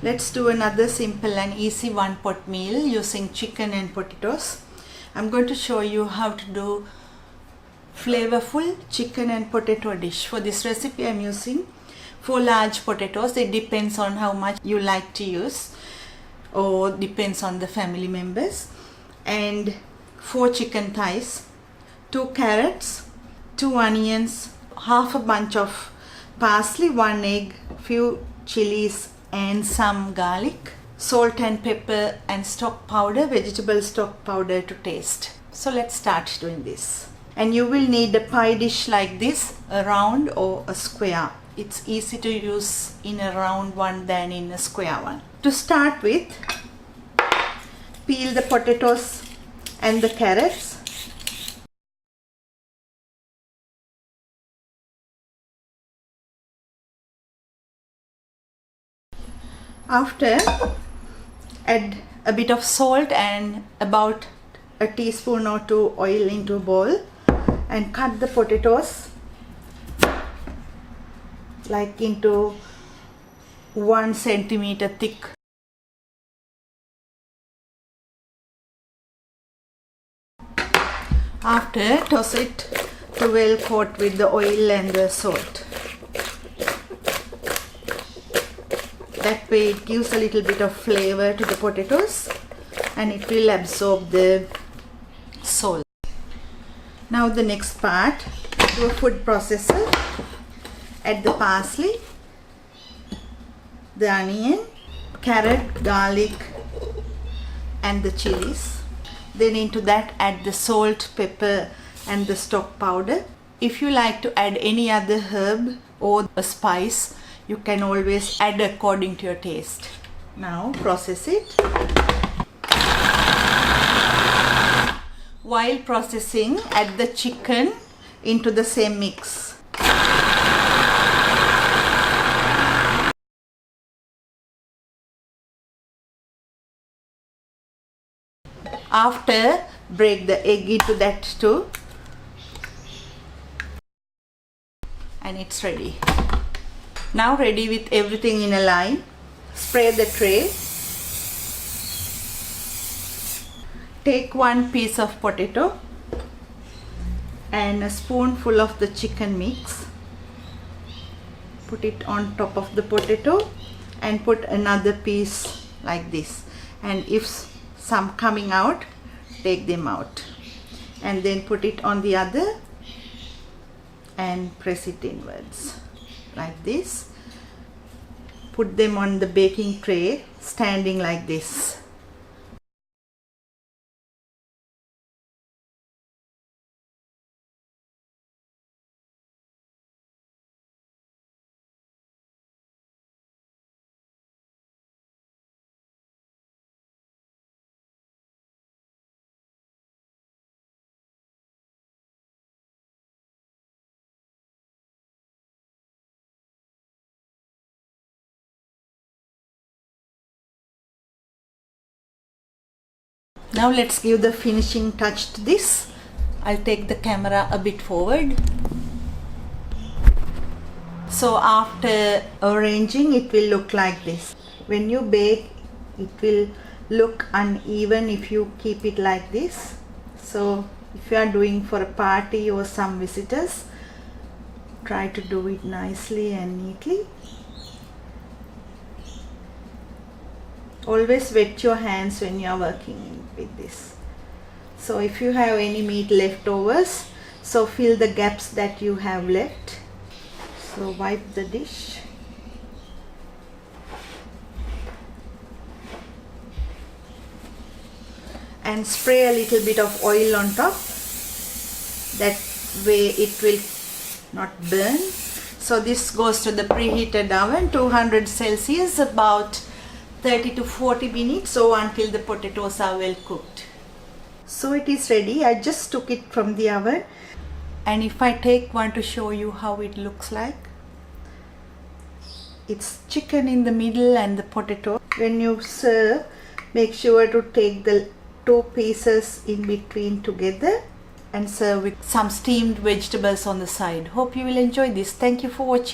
Let's do another simple and easy one pot meal using chicken and potatoes. I'm going to show you how to do flavorful chicken and potato dish. For this recipe I'm using 4 large potatoes. It depends on how much you like to use, or depends on the family members. And 4 chicken thighs, 2 carrots, 2 onions, half a bunch of parsley, 1 egg, few chilies and some garlic, salt and pepper and stock powder, vegetable stock powder to taste. So let's start doing this. And you will need a pie dish like this, a round or a square. It's easy to use in a round one than in a square one. To start with, peel the potatoes and the carrots. After, add a bit of salt and about a teaspoon or 2 oil into a bowl and cut the potatoes like into 1 centimeter thick. After, toss it to well coat with the oil and the salt. That way it gives a little bit of flavor to the potatoes and it will absorb the salt. Now the next part, to a food processor, add the parsley, the onion, carrot, garlic and the chilies. Then into that add the salt, pepper and the stock powder. If you like to add any other herb or a spice, you can always add according to your taste. Now process it. While processing, add the chicken into the same mix. After, break the egg into that too. And it's ready. Now ready with everything in a line, spray the tray. Take 1 piece of potato and a spoonful of the chicken mix. Put it on top of the potato and put another piece like this. And if some coming out, take them out. And then put it on the other and press it inwards. Like this. Put them on the baking tray standing like this. Now let's give the finishing touch to this. I'll take the camera a bit forward. So after arranging, it will look like this. When you bake, it will look uneven if you keep it like this. So if you are doing for a party or some visitors, try to do it nicely and neatly. Always wet your hands when you are working with this. So if you have any meat leftovers, so fill the gaps that you have left. So wipe the dish. And spray a little bit of oil on top. That way it will not burn. So this goes to the preheated oven, 200 Celsius, about 30 to 40 minutes, or until the potatoes are well cooked. So it is ready. I just took it from the oven, and if I take one to show you how it looks like, it's chicken in the middle and the potato. When you serve, make sure to take the 2 pieces in between together and serve with some steamed vegetables on the side. Hope you will enjoy this. Thank you for watching.